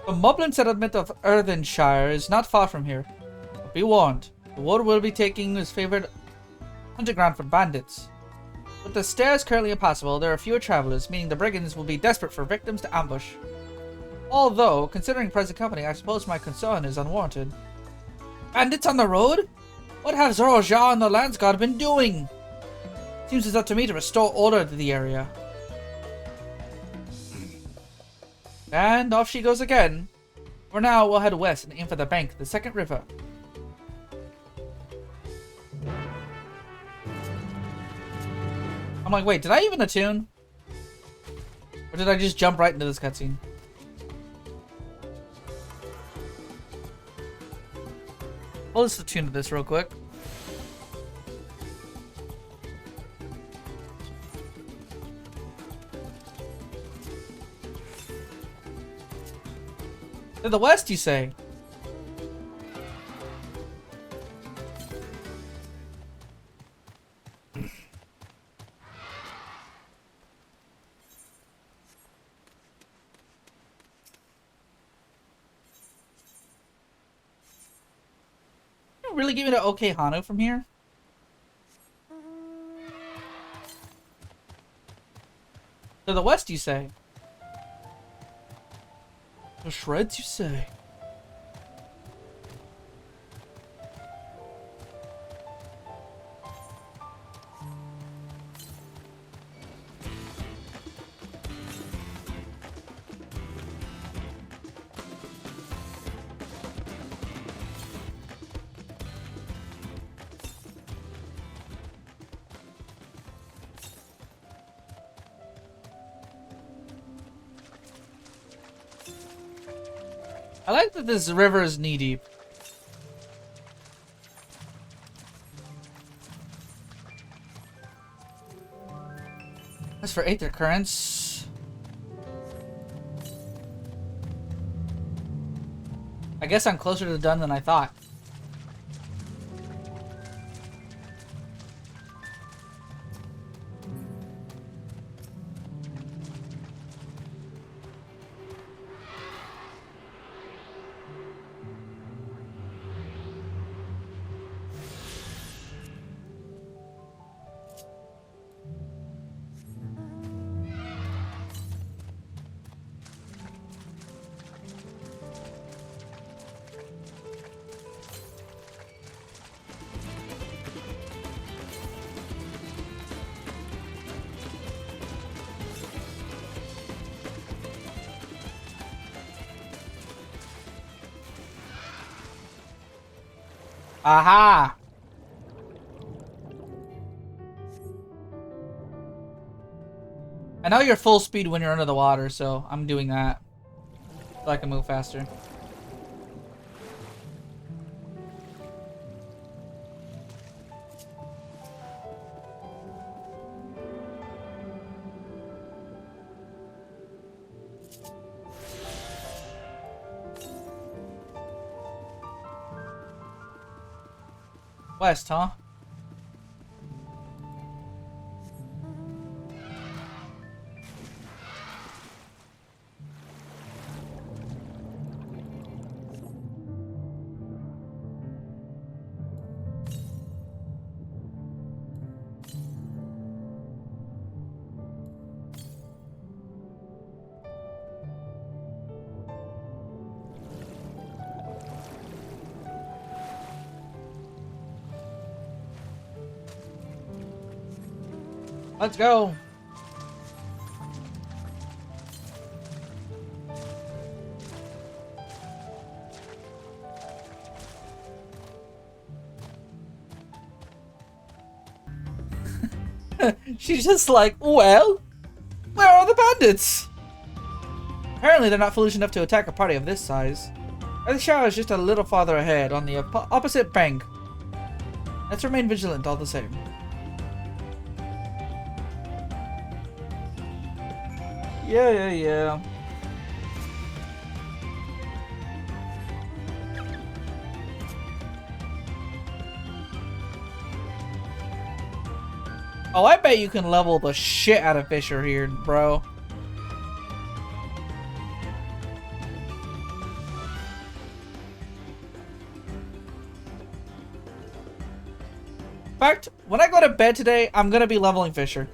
The Moblin settlement of Earthenshire is not far from here. But be warned, the warden will be taking his favorite hunting ground for bandits. With the stairs currently impassable, there are fewer travelers, meaning the brigands will be desperate for victims to ambush. Although, considering present company, I suppose my concern is unwarranted. Bandits on the road? What have Zoroja and the Lance God been doing? Seems it's up to me to restore order to the area. And off she goes again. For now, we'll head west and aim for the bank of the second river. I'm like, wait, did I even attune? Or did I just jump right into this cutscene? We'll just attune to this real quick. To the west, you say? Really give me the okay Hano from here? To the west, you say? The shreds, you say? I like that this river is knee deep. As for aether currents, I guess I'm closer to done than I thought. Aha! I know you're full speed when you're under the water, so I'm doing that so I can move faster. West, huh? Let's go. She's just like, well, where are the bandits? Apparently they're not foolish enough to attack a party of this size. The shower is just a little farther ahead on the opposite bank. Let's remain vigilant all the same. Yeah. Oh, I bet you can level the shit out of Fisher here, bro. In fact, when I go to bed today, I'm gonna be leveling Fisher.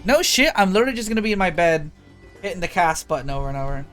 No shit, I'm literally just gonna be in my bed, hitting the cast button over and over.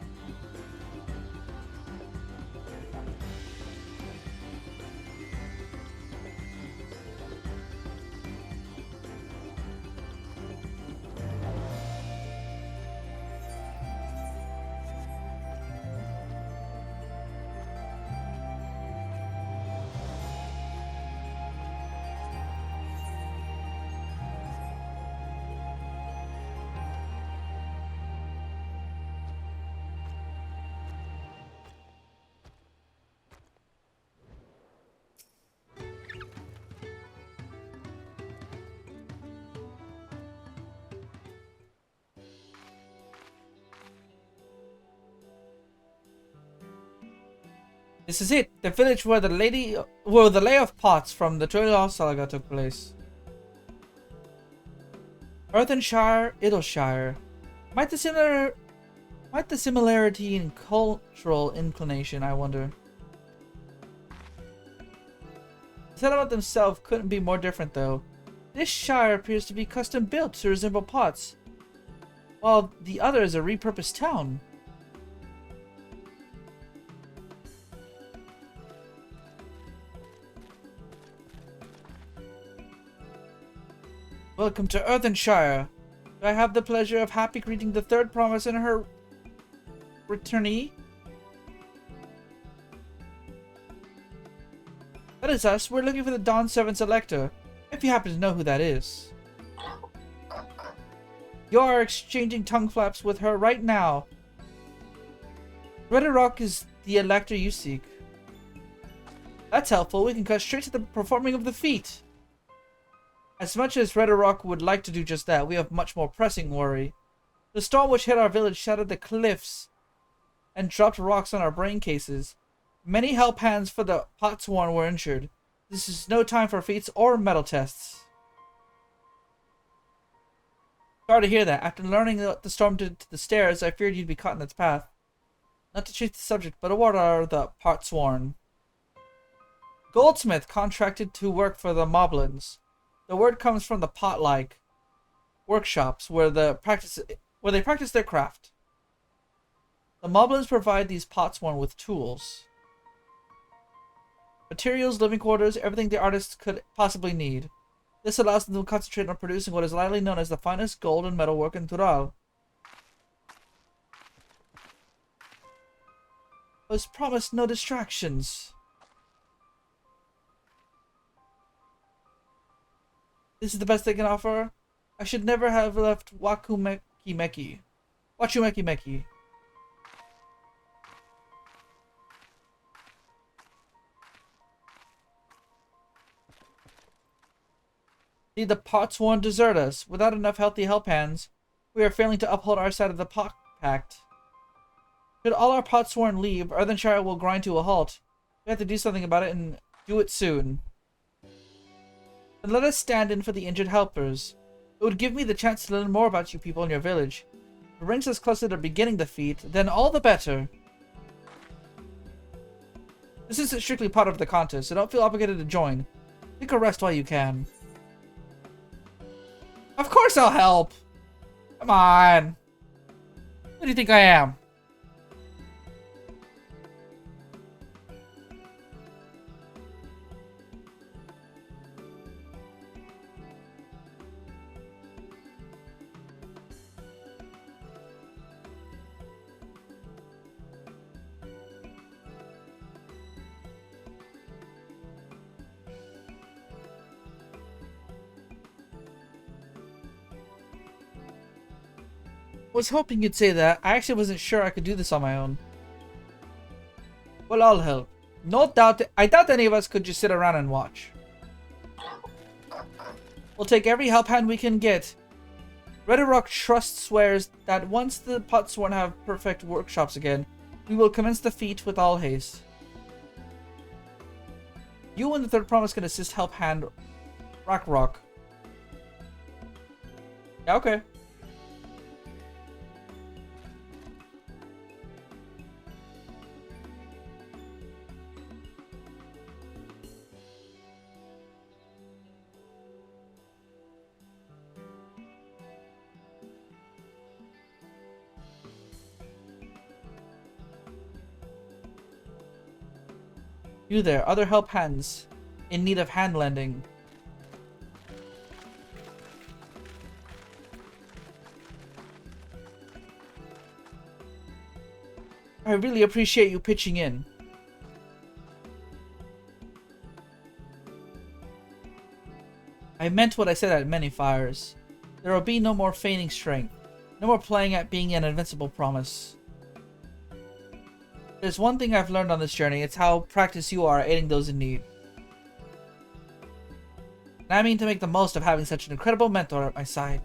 This is it, the village where the lay of pots from the Trail Saga took place. Earthenshire, Idleshire. Might the similarity in cultural inclination, I wonder. The settlement themselves couldn't be more different though. This shire appears to be custom built to resemble pots, while the other is a repurposed town. Welcome to Earthenshire. Do I have the pleasure of happy greeting the third promise and her returnee? That is us. We're looking for the Dawn 7 Selector, if you happen to know who that is. You are exchanging tongue flaps with her right now. Rock is the elector you seek. That's helpful. We can cut straight to the performing of the feat. As much as Rock would like to do just that, we have much more pressing worry. The storm which hit our village shattered the cliffs and dropped rocks on our brain cases. Many help hands for the Potsworn were injured. This is no time for feats or metal tests. Sorry to hear that. After learning what the storm did to the stairs, I feared you'd be caught in its path. Not to change the subject, but what are the Potsworn? Goldsmith contracted to work for the Moblins. The word comes from the pot-like workshops where they practice their craft. The Moblins provide these Potsworn with tools, materials, living quarters, everything the artists could possibly need. This allows them to concentrate on producing what is lightly known as the finest gold and metalwork in Tural. Was promised no distractions. This is the best they can offer. I should never have left Wachumeki Meki. See, the Potsworn desert us. Without enough healthy help hands, we are failing to uphold our side of the pact. Should all our Potsworn leave, Earthenshire will grind to a halt. We have to do something about it and do it soon. Then let us stand in for the injured helpers. It would give me the chance to learn more about you people in your village. If it brings us closer to beginning the feat, then all the better. This isn't strictly part of the contest, so don't feel obligated to join. Take a rest while you can. Of course I'll help! Come on! Who do you think I am? Was hoping you'd say that. I actually wasn't sure I could do this on my own. Well, I'll help. No doubt. I doubt any of us could just sit around and watch. We'll take every help hand we can get. Rock Trust swears that once the Potsworn have perfect workshops again, we will commence the feat with all haste. You and the third promise can assist help hand Rock. Yeah, okay. You there, other help hands in need of hand lending. I really appreciate you pitching in. I meant what I said at many fires. There will be no more feigning strength. No more playing at being an invincible promise. There's one thing I've learned on this journey. It's how practiced you are at aiding those in need. And I mean to make the most of having such an incredible mentor at my side.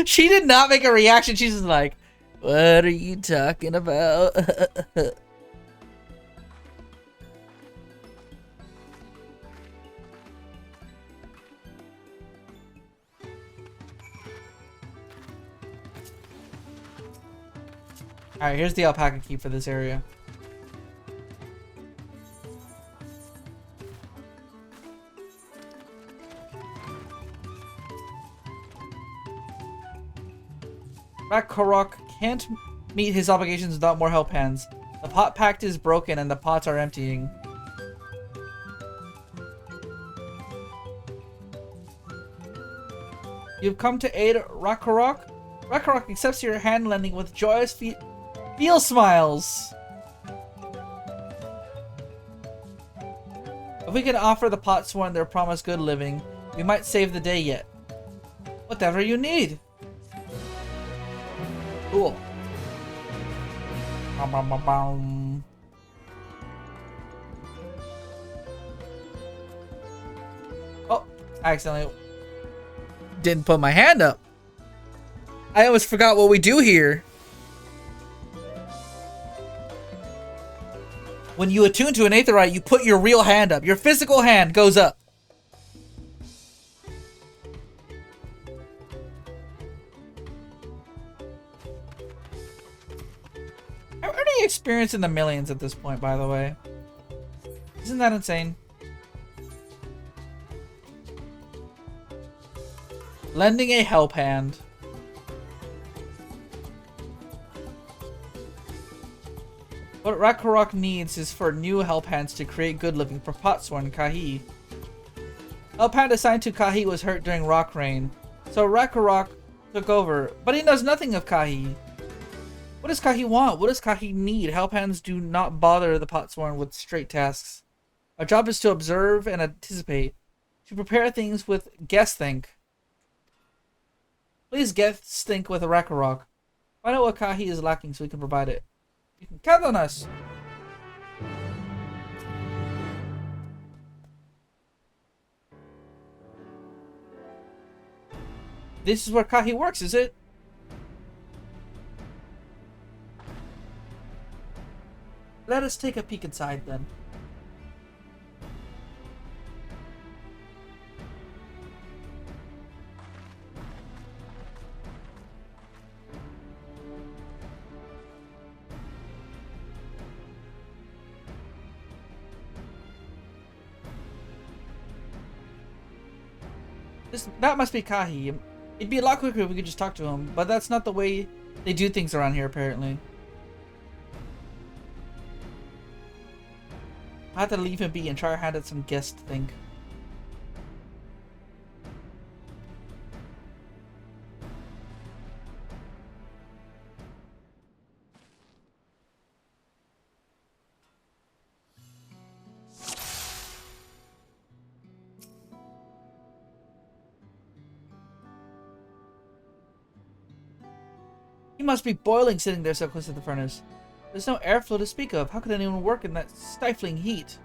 She did not make a reaction. She's just like, what are you talking about? Alright, here's the alpaca key for this area. Rakarok can't meet his obligations without more help hands. The pot pact is broken and the pots are emptying. You've come to aid Rakarok? Rakarok accepts your hand lending with joyous feel smiles. If we can offer the pot sworn their promised good living, we might save the day yet. Whatever you need. Cool. Oh, I accidentally didn't put my hand up. I almost forgot what we do here. When you attune to an Aetheryte, you put your real hand up. Your physical hand goes up. I'm already experiencing the millions at this point, by the way. Isn't that insane? Lending a help hand. What Rakarok needs is for new help hands to create good living for Potsworn Kahi. Help hand assigned to Kahi was hurt during Rock Rain, so Rakarok took over, but he knows nothing of Kahi. What does Kahi want? What does Kahi need? Help hands do not bother the Potsworn with straight tasks. Our job is to observe and anticipate, to prepare things with guess think. Please guess think with a Rakarok. Find out what Kahi is lacking so we can provide it. You can count on us. This is where Kahi works, is it? Let us take a peek inside then. That must be Kahi. It'd be a lot quicker if we could just talk to him, but that's not the way they do things around here, apparently. I have to leave him be and try our hand at some guest think. He must be boiling sitting there so close to the furnace. There's no airflow to speak of. How could anyone work in that stifling heat?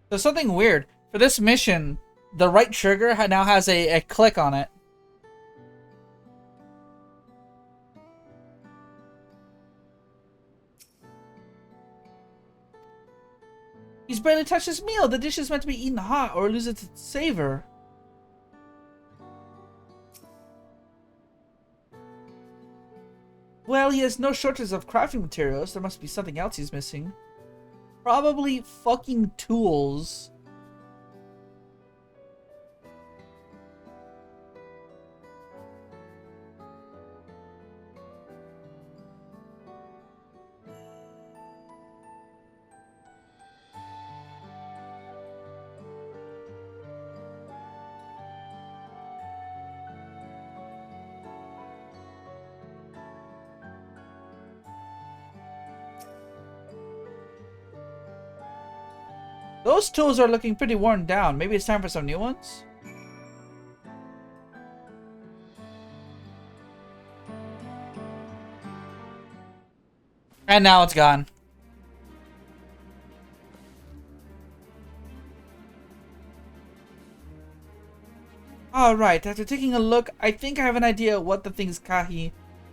There's something weird. For this mission, the right trigger now has a click on it. He's barely touched his meal. The dish is meant to be eaten hot or lose its savor. Well, he has no shortage of crafting materials. There must be something else he's missing. Probably fucking tools. Those tools are looking pretty worn down. Maybe it's time for some new ones? And now it's gone. Alright, after taking a look, I think I have an idea what the things Kahi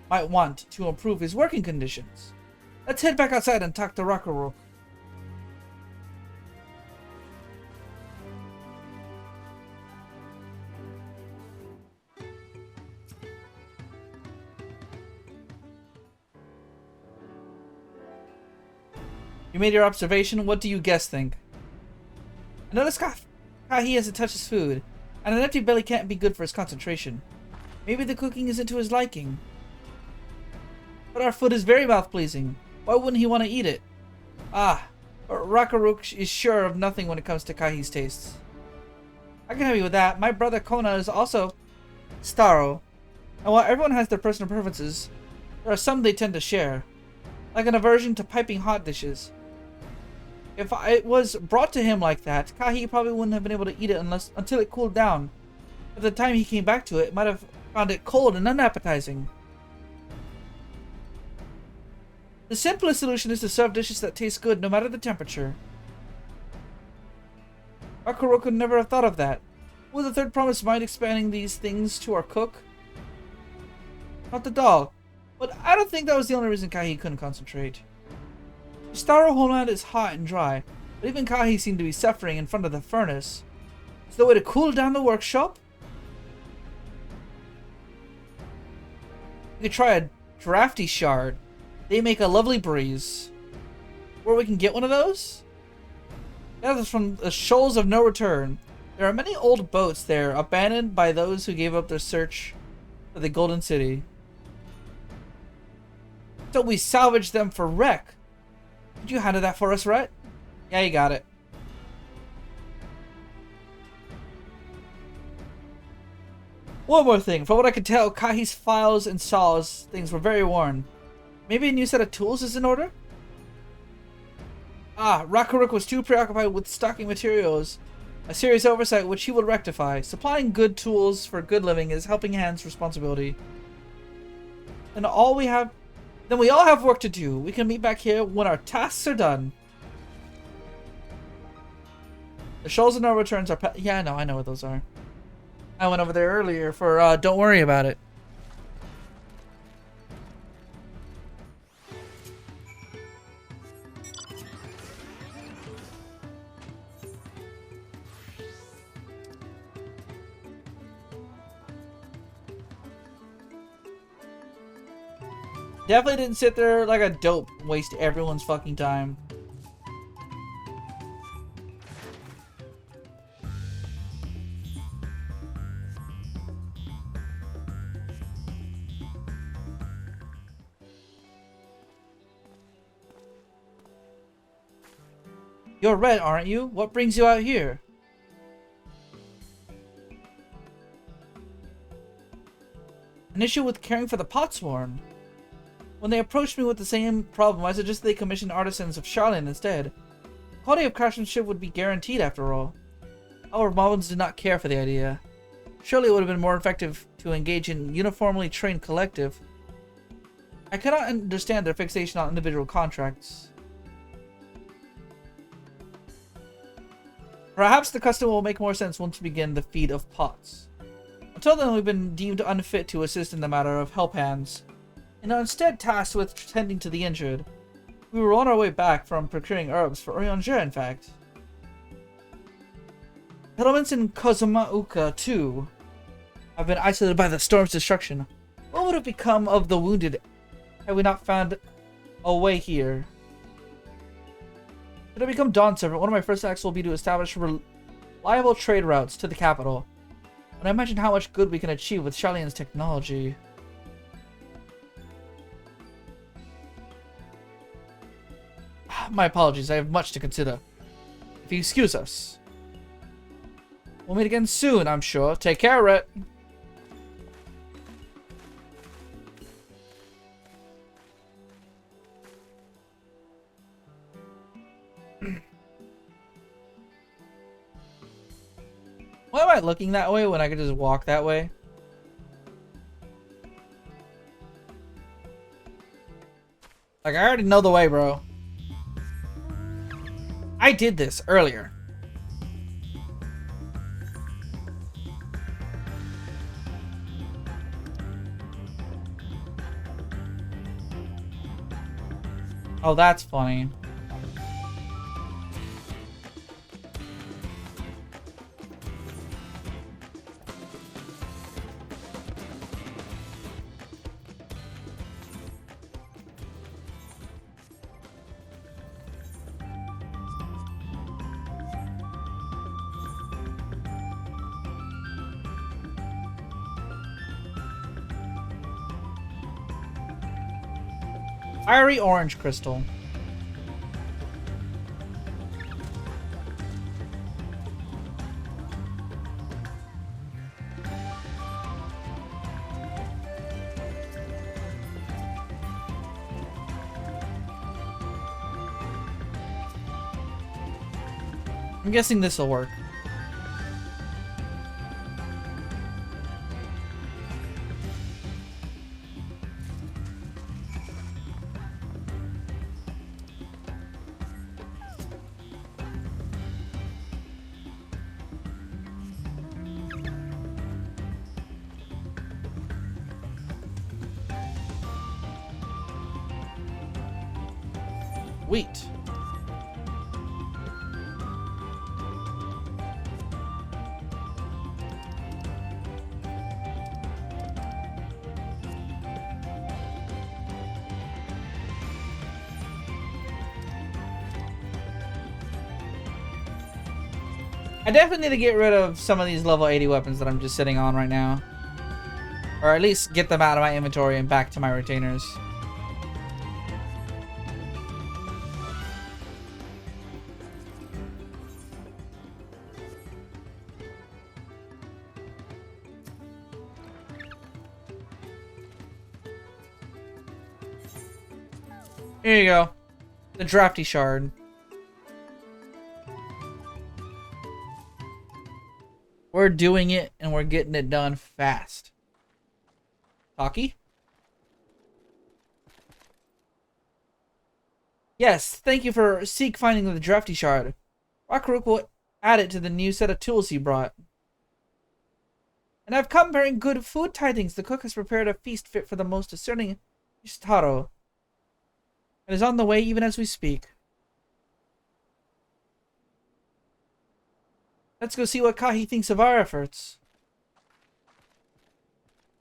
might want to improve his working conditions. Let's head back outside and talk to Rockorook. You made your observation. What do you guess think? I noticed Kahi hasn't touched his food, and an empty belly can't be good for his concentration. Maybe the cooking isn't to his liking. But our food is very mouth-pleasing. Why wouldn't he want to eat it? But Rockorook is sure of nothing when it comes to Kahi's tastes. I can help you with that. My brother Kona is also Starro. And while everyone has their personal preferences, there are some they tend to share. Like an aversion to piping hot dishes. If it was brought to him like that, Kahi probably wouldn't have been able to eat it until it cooled down. By the time he came back to it, might have found it cold and unappetizing. The simplest solution is to serve dishes that taste good no matter the temperature. Rockorook would never have thought of that. Would the third promise mind expanding these things to our cook? Not at all. But I don't think that was the only reason Kahi couldn't concentrate. The Starro homeland is hot and dry, but even Kahi seemed to be suffering in front of the furnace. Is there a way to cool down the workshop? We could try a drafty shard. They make a lovely breeze. Where we can get one of those? Yeah, that's from the Shoals of No Return. There are many old boats there, abandoned by those who gave up their search for the Golden City. So we salvaged them for wreck. Could you handle that for us, Rhett? Yeah, you got it. One more thing. From what I could tell, Kahi's files and saws things were very worn. Maybe a new set of tools is in order? Rockorook was too preoccupied with stocking materials. A serious oversight which he will rectify. Supplying good tools for good living is Helping Hand's responsibility. And Then we all have work to do. We can meet back here when our tasks are done. The Shoals of No Returns are... Yeah, I know what those are. I went over there earlier for Don't Worry About It. Definitely didn't sit there like a dope and waste everyone's fucking time. You're Red, aren't you? What brings you out here? An issue with caring for the Potsworn. When they approached me with the same problem, I suggested they commission artisans of Charlene instead. Quality of craftsmanship would be guaranteed after all. Our Moblins did not care for the idea. Surely it would have been more effective to engage in uniformly trained collective. I cannot understand their fixation on individual contracts. Perhaps the custom will make more sense once we begin the feed of pots. Until then, we've been deemed unfit to assist in the matter of help hands, and are instead tasked with tending to the injured. We were on our way back from procuring herbs for Oryanger, in fact. Settlements in Kozumauka, too, have been isolated by the storm's destruction. What would have become of the wounded had we not found a way here? Should I become Dawn Servant, one of my first acts will be to establish reliable trade routes to the capital. When I imagine how much good we can achieve with Charlene's technology. My apologies, I have much to consider. If you excuse us. We'll meet again soon, I'm sure. Take care, Rhett. Why am I looking that way when I could just walk that way? Like, I already know the way, bro. I did this earlier. Oh, that's funny. Fiery orange crystal. I'm guessing this will work. Wheat. I definitely need to get rid of some of these level 80 weapons that I'm just sitting on right now. Or at least get them out of my inventory and back to my retainers. Here you go. The drafty shard. We're doing it and we're getting it done fast. Taki? Yes, thank you for finding the drafty shard. Rockrook will add it to the new set of tools he brought. And I've come bearing good food tidings. The cook has prepared a feast fit for the most discerning Ishtaro. It is on the way even as we speak. Let's go see what Kahi thinks of our efforts.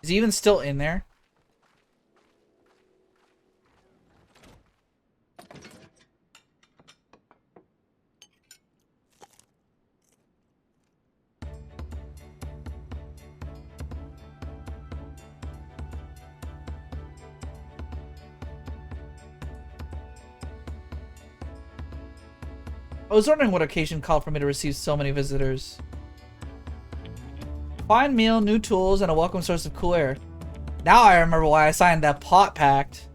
Is he even still in there? I was wondering what occasion called for me to receive so many visitors. Fine meal, new tools, and a welcome source of cool air. Now I remember why I signed that pot pact.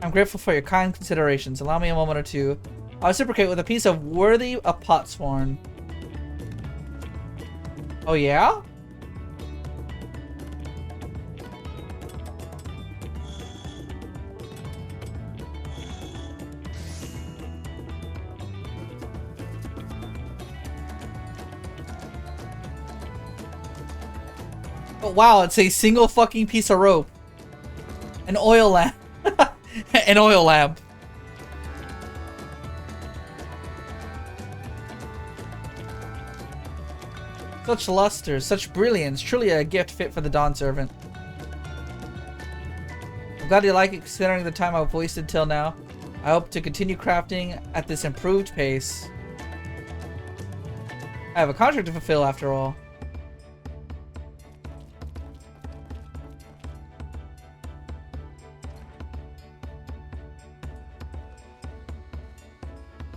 I'm grateful for your kind considerations. Allow me a moment or two. I'll reciprocate with a piece of worthy of potsworn. Oh yeah? Oh, wow, it's a single fucking piece of rope. An oil lamp. An oil lamp. Such luster, such brilliance. Truly a gift fit for the Dawn Servant. I'm glad you like it considering the time I've wasted till now. I hope to continue crafting at this improved pace. I have a contract to fulfill after all.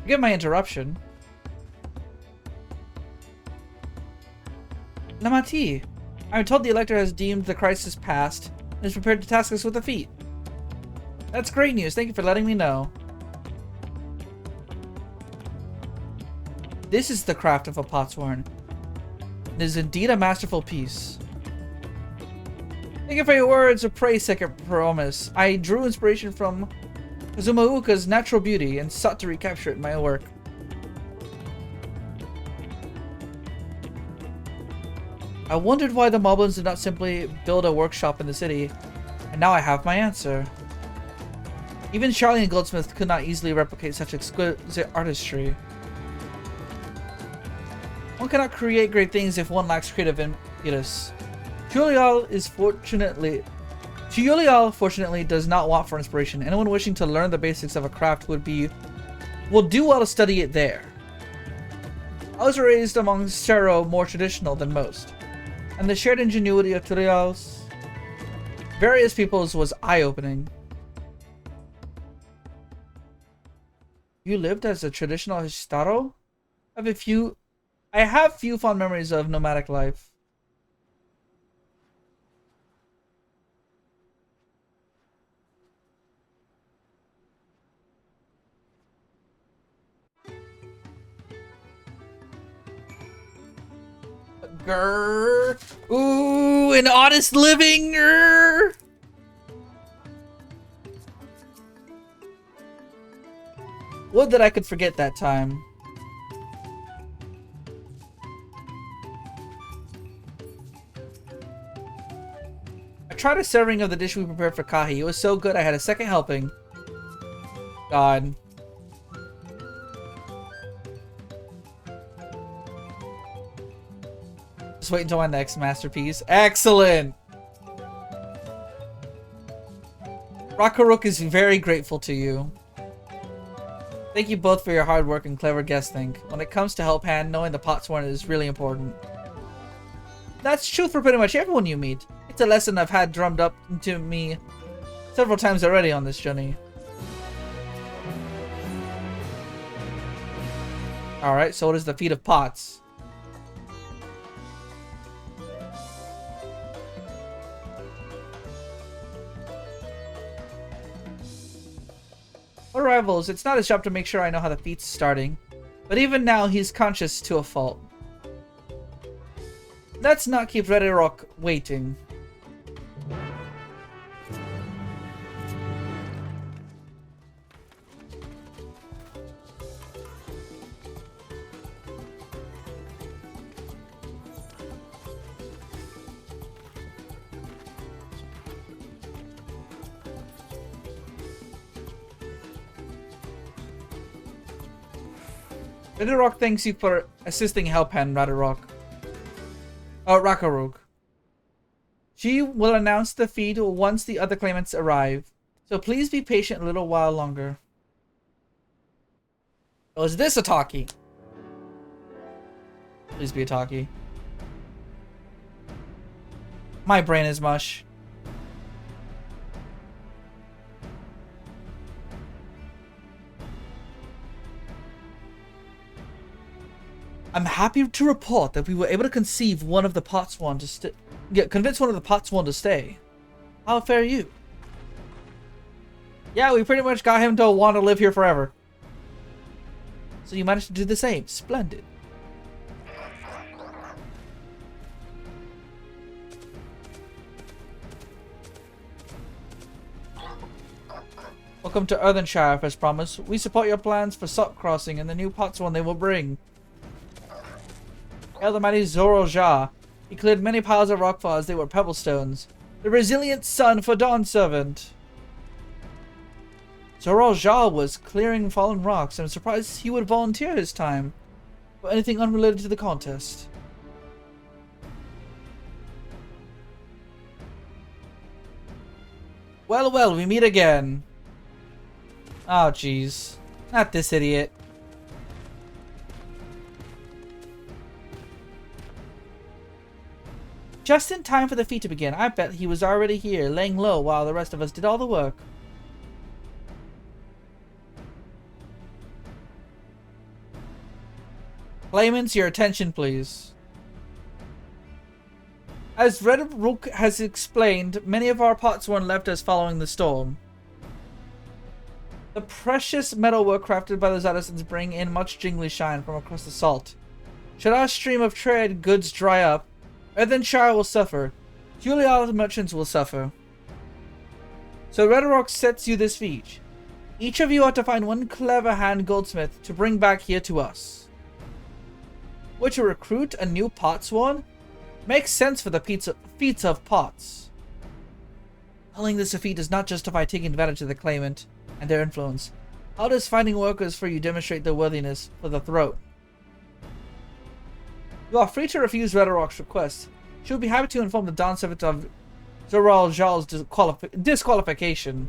Forgive my interruption. Namati, I'm told the Elector has deemed the crisis past and is prepared to task us with a feat. That's great news. Thank you for letting me know. This is the craft of a potsworn. It is indeed a masterful piece. Thank you for your words of praise, second promise. I drew inspiration from Kazumauka's natural beauty and sought to recapture it in my work. I wondered why the Moblins did not simply build a workshop in the city, and now I have my answer. Even Charlie and Goldsmith could not easily replicate such exquisite artistry. One cannot create great things if one lacks creative impetus. Julial fortunately does not want for inspiration. Anyone wishing to learn the basics of a craft will do well to study it there. I was raised among Sero more traditional than most, and the shared ingenuity of Turial's various peoples was eye-opening. You lived as a traditional Histaro? I have few fond memories of nomadic life. Grrr. Ooh, an honest living. Grrr. Would that I could forget that time. I tried a serving of the dish we prepared for Kahi. It was so good I had a second helping. God. Just wait until my next masterpiece. Excellent! Rakaruk is very grateful to you. Thank you both for your hard work and clever guessing. When it comes to help hand, knowing the potsworn is really important. That's true for pretty much everyone you meet. It's a lesson I've had drummed up into me several times already on this journey. Alright, so what is the feat of pots? For rivals, it's not his job to make sure I know how the feat's starting. But even now, he's conscious to a fault. Let's not keep Rock waiting. Rakaruk thanks you for assisting Helphand, Rakaruk. She will announce the feat once the other claimants arrive, so please be patient a little while longer. Oh, is this a talkie? Please be a talkie. My brain is mush. I'm happy to report that we were able to convince one of the potsworn to stay. How fare you? Yeah, we pretty much got him to want to live here forever. So you managed to do the same. Splendid. Welcome to Earthenshire, as promised. We support your plans for Salt Crossing and the new potsworn they will bring. Hail the mighty Zorojah. He cleared many piles of rockfall as they were pebble stones. The resilient son for Dawn Servant. Zorojah was clearing fallen rocks. I'm surprised he would volunteer his time for anything unrelated to the contest. Well, well, we meet again. Oh, jeez. Not this idiot. Just in time for the feat to begin. I bet he was already here, laying low while the rest of us did all the work. Claimants, your attention, please. As Red Rook has explained, many of our potsworn left us following the storm. The precious metalwork crafted by those artisans bring in much jingly shine from across the salt. Should our stream of trade goods dry up, Earthenshire will suffer. Julia's merchants will suffer. So Red Rock sets you this feat. Each of you ought to find one clever hand goldsmith to bring back here to us. We're to recruit a new potsworn? Makes sense for the feats of pots. Calling this a feat does not justify taking advantage of the claimant and their influence. How does finding workers for you demonstrate their worthiness for the throat? You are free to refuse Red Rock's request. She will be happy to inform the Dawn Servant of Zoral Jal's disqualification.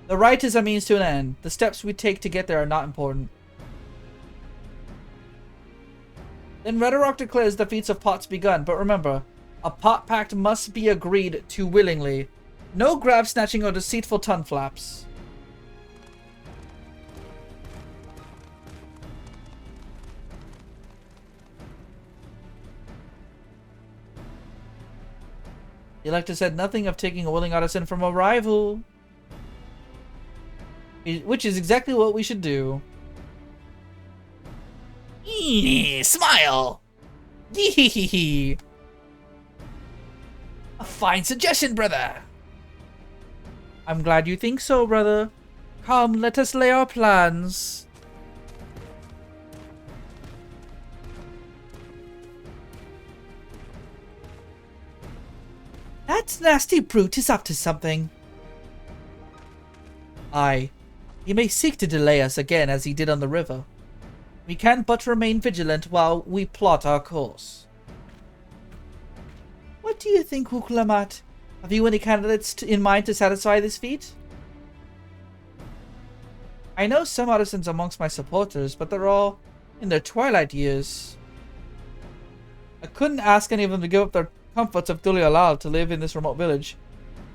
The right is a means to an end. The steps we take to get there are not important. Then Red Rock declares the feats of pots begun, but remember, a pot pact must be agreed to willingly. No grab snatching or deceitful tongue flaps. The Elector said nothing of taking a willing artisan from a rival. Which is exactly what we should do. Smile! A fine suggestion, brother. I'm glad you think so, brother. Come, let us lay our plans. That nasty brute is up to something. Aye. He may seek to delay us again as he did on the river. We can but remain vigilant while we plot our course. What do you think, Wuklamat? Have you any candidates in mind to satisfy this feat? I know some artisans amongst my supporters, but they're all in their twilight years. I couldn't ask any of them to give up their comforts of Dulialal to live in this remote village,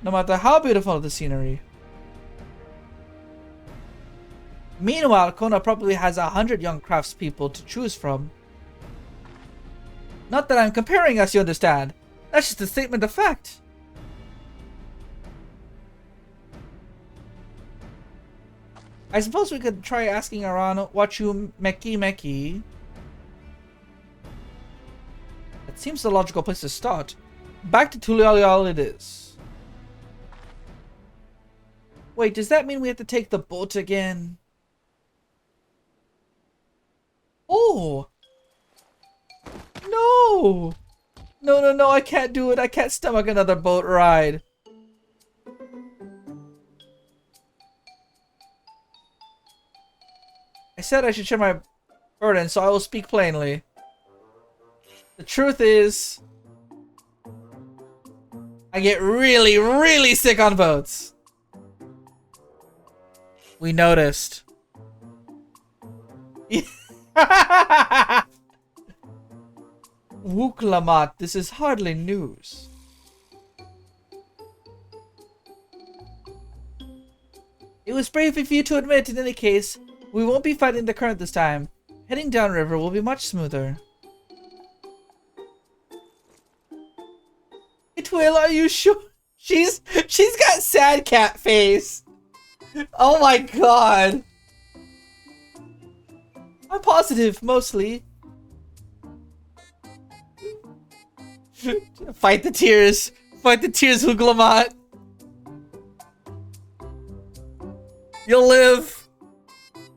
no matter how beautiful the scenery. Meanwhile, Kona probably has 100 young craftspeople to choose from. Not that I'm comparing us, you understand. That's just a statement of fact. I suppose we could try asking around what you Meki. That seems the logical place to start. Back to Tulial it is. Wait, does that mean we have to take the boat again? Oh! No! No, I can't do it. I can't stomach another boat ride. I said I should share my burden, so I will speak plainly. The truth is, I get really, really sick on boats. We noticed. Wuklamat, this is hardly news. It was brave of you to admit. In any case, we won't be fighting the current this time. Heading downriver will be much smoother. It will, are you sure? She's got sad cat face. Oh my god. I'm positive, mostly. Fight the tears. Fight the tears, Huglamat. You'll live.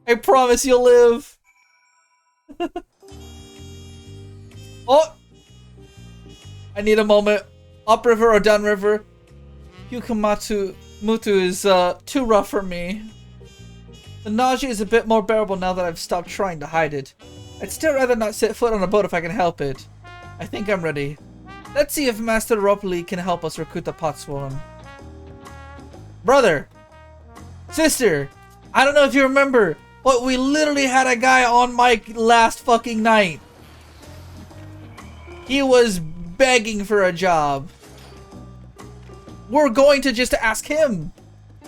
I promise you'll live. Oh! I need a moment. Upriver or downriver? Mutu is too rough for me. The nausea is a bit more bearable now that I've stopped trying to hide it. I'd still rather not set foot on a boat if I can help it. I think I'm ready. Let's see if Master Ropoli can help us recruit the potsworn. Brother! Sister! I don't know if you remember, but we literally had a guy on mic last fucking night. He was begging for a job. We're going to just ask him.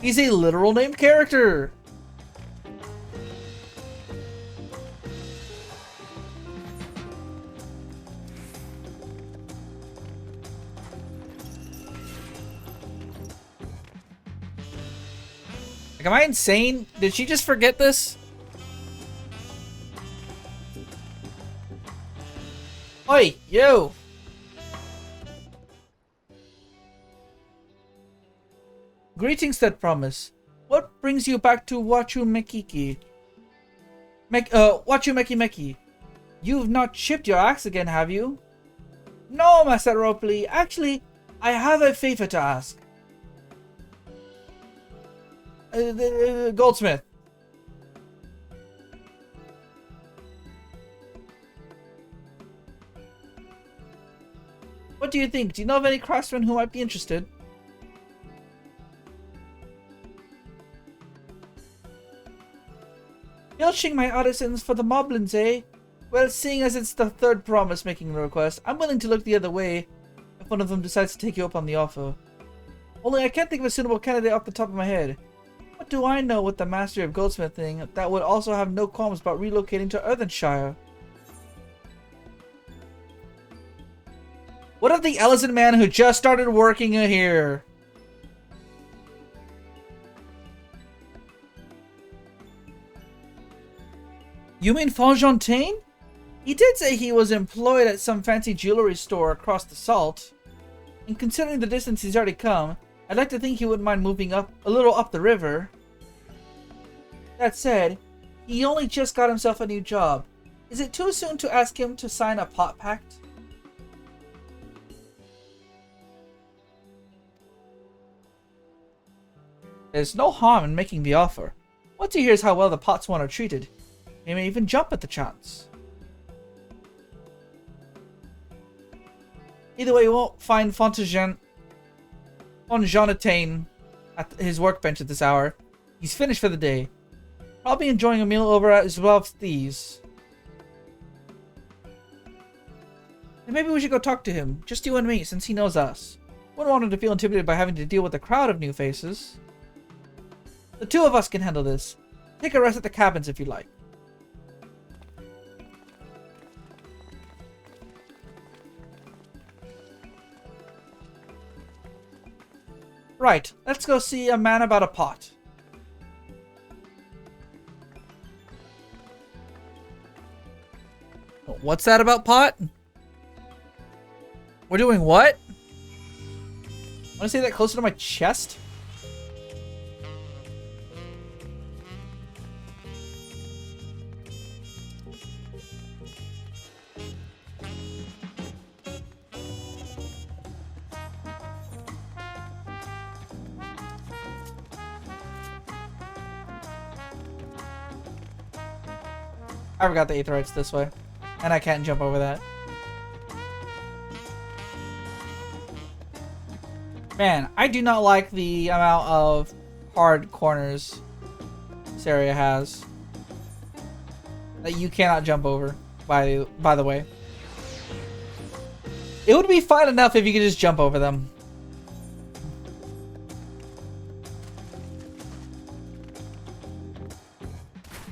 He's a literal named character. Am I insane? Did she just forget this? Oi, you! Greetings, that promise. What brings you back to Wachumekiki? Wachumeki. You've not chipped your axe again, have you? No, Master Ropley. Actually, I have a favor to ask. The goldsmith. What do you think? Do you know of any craftsmen who might be interested? Filching my artisans for the moblins, eh? Well, seeing as it's the third promise making the request, I'm willing to look the other way if one of them decides to take you up on the offer. Only I can't think of a suitable candidate off the top of my head. What do I know with the mastery of goldsmithing that would also have no qualms about relocating to Earthenshire? What of the Ellison man who just started working here? You mean Fontaine? He did say he was employed at some fancy jewelry store across the salt. And considering the distance he's already come, I'd like to think he wouldn't mind moving up a little up the river. That said, he only just got himself a new job. Is it too soon to ask him to sign a pot pact? There's no harm in making the offer. Once he hears how well the Potswan are treated, he may even jump at the chance. Either way, you won't find Fontaine at his workbench at this hour. He's finished for the day. Probably enjoying a meal over at Zbav's. And maybe we should go talk to him, just you and me, since he knows us. Wouldn't want him to feel intimidated by having to deal with a crowd of new faces. The two of us can handle this. Take a rest at the cabins if you like. Right, let's go see a man about a pot. What's that about pot? We're doing what? Want to say that closer to my chest? I forgot the Aetherites this way. And I can't jump over that. Man, I do not like the amount of hard corners this area has. That you cannot jump over, by the way. It would be fine enough if you could just jump over them.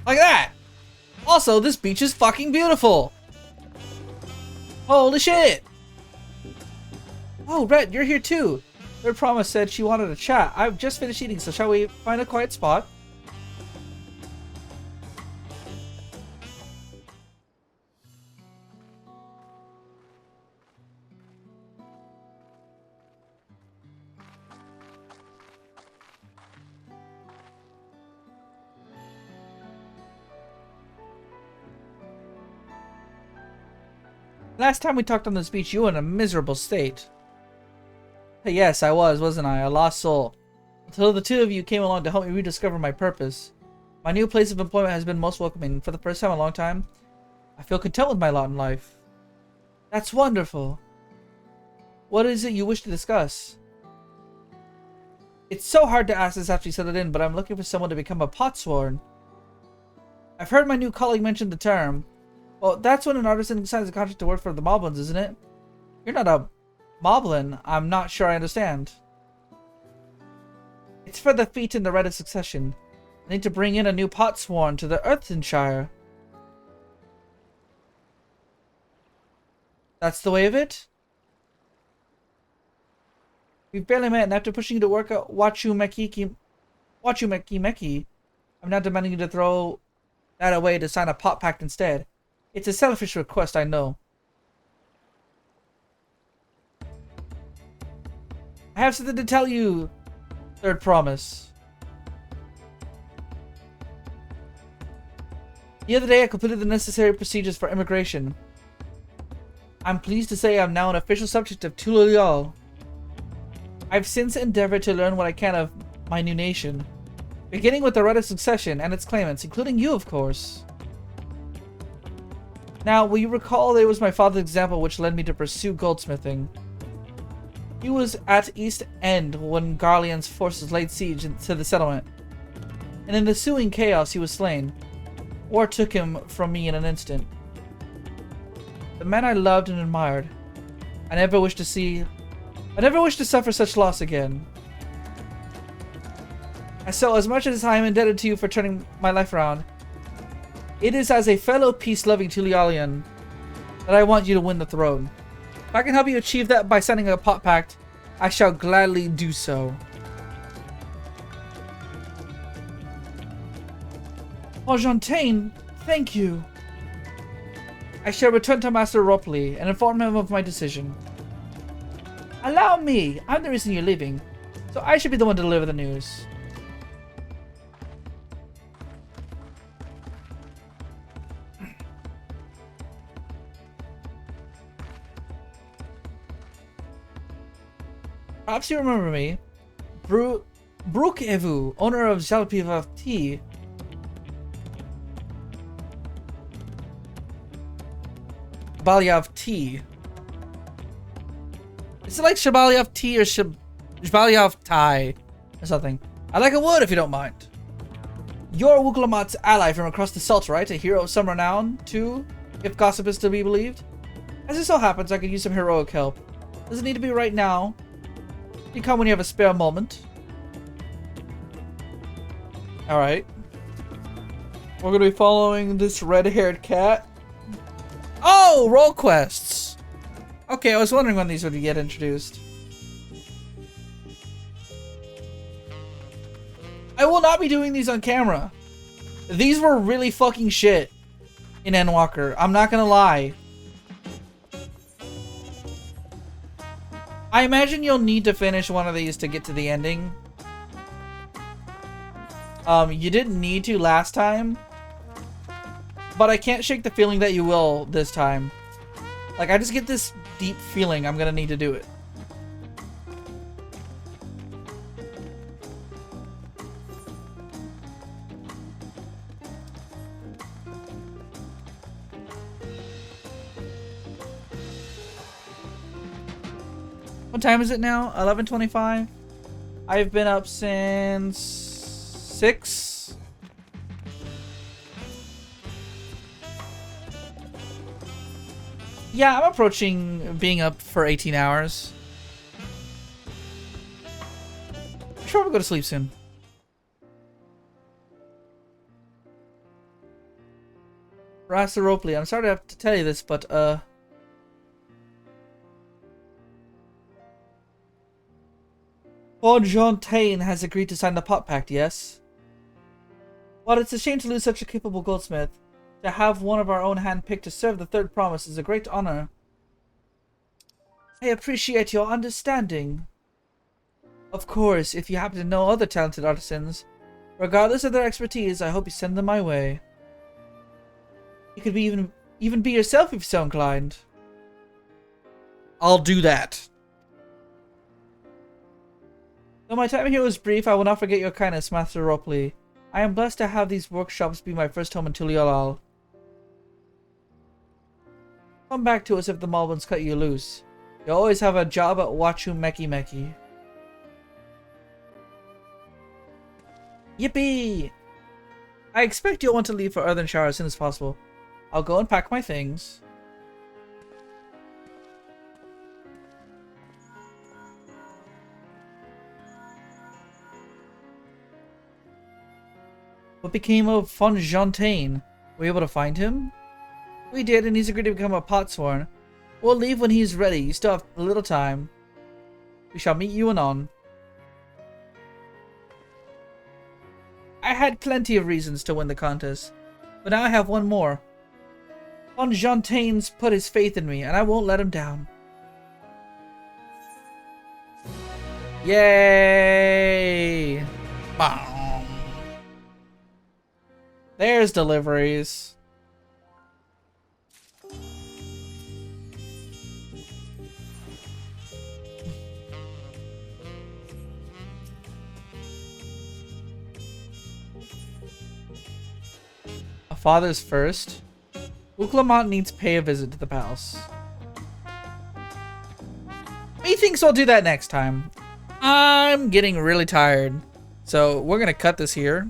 Like that! Also, this beach is fucking beautiful! Holy shit! Oh, Rhett, you're here too! Third Promise said she wanted to chat. I've just finished eating, so shall we find a quiet spot? Last time we talked on this beach, you were in a miserable state. Yes, I was, wasn't I? A lost soul. Until the two of you came along to help me rediscover my purpose. My new place of employment has been most welcoming. For the first time in a long time, I feel content with my lot in life. That's wonderful. What is it you wish to discuss? It's so hard to ask this after you settled in, but I'm looking for someone to become a potsworn. I've heard my new colleague mention the term. Well, that's when an artisan signs a contract to work for the Moblins, isn't it? You're not a Moblin. I'm not sure I understand. It's for the feat in the right of succession. I need to bring in a new potsworn to the Earthenshire. That's the way of it? We've barely met, and after pushing you to work at Wachumekiki Watch you, Meki Meki. I'm not demanding you to throw that away to sign a pot pact instead. It's a selfish request, I know. I have something to tell you, third promise. The other day I completed the necessary procedures for immigration. I'm pleased to say I'm now an official subject of Tuluyal. I've since endeavored to learn what I can of my new nation, beginning with the right of succession and its claimants, including you, of course. Now, will you recall it was my father's example which led me to pursue goldsmithing? He was at East End when Garleon's forces laid siege to the settlement, and in the ensuing chaos he was slain. War took him from me in an instant. The man I loved and admired. I never wish to suffer such loss again. So, as much as I am indebted to you for turning my life around, it is as a fellow peace-loving Tuluyalian that I want you to win the throne. If I can help you achieve that by signing a pot pact, I shall gladly do so. Argentine, thank you. I shall return to Master Ropley and inform him of my decision. Allow me! I'm the reason you're leaving, so I should be the one to deliver the news. Perhaps you remember me. Brook Evu, owner of Jalpiva Tea. Shabalyav tea. Is it like Shabalyav tea or Shabalyav Thai or something? I like a wood if you don't mind. You're Wuglamat's ally from across the salt, right? A hero of some renown, too, if gossip is to be believed. As it so happens, I could use some heroic help. Doesn't need to be right now. You come when you have a spare moment. Alright. We're gonna be following this red-haired cat. Oh! Role quests! Okay, I was wondering when these would get introduced. I will not be doing these on camera. These were really fucking shit in Endwalker. I'm not gonna lie. I imagine you'll need to finish one of these to get to the ending. You didn't need to last time, but I can't shake the feeling that you will this time. Like, I just get this deep feeling I'm gonna need to do it. What time is it now? 11:25? I've been up since 6. Yeah, I'm approaching being up for 18 hours. I'm sure we'll go to sleep soon. Master Ropley, I'm sorry to have to tell you this, but Argentine has agreed to sign the pot pact, yes? While it's a shame to lose such a capable goldsmith, to have one of our own handpicked to serve the third promise is a great honor. I appreciate your understanding. Of course, if you happen to know other talented artisans, regardless of their expertise, I hope you send them my way. You could be even be yourself if you're so inclined. I'll do that. Though my time here was brief, I will not forget your kindness, Master Ropley. I am blessed to have these workshops be my first home in Tuliolal. Come back to us if the Malvins cut you loose. You always have a job at Wachu Meki Meki. Yippee! I expect you'll want to leave for Earthenshire as soon as possible. I'll go and pack my things. What became of Fontaine? Were you able to find him? We did, and he's agreed to become a potsworn. We'll leave when he's ready. You still have a little time. We shall meet you anon. I had plenty of reasons to win the contest, but now I have one more. Von Jontain's put his faith in me, and I won't let him down. Yay! Boom. There's deliveries. A father's first. Uclamont needs to pay a visit to the palace. Methinks I'll do that next time. I'm getting really tired. So we're gonna cut this here.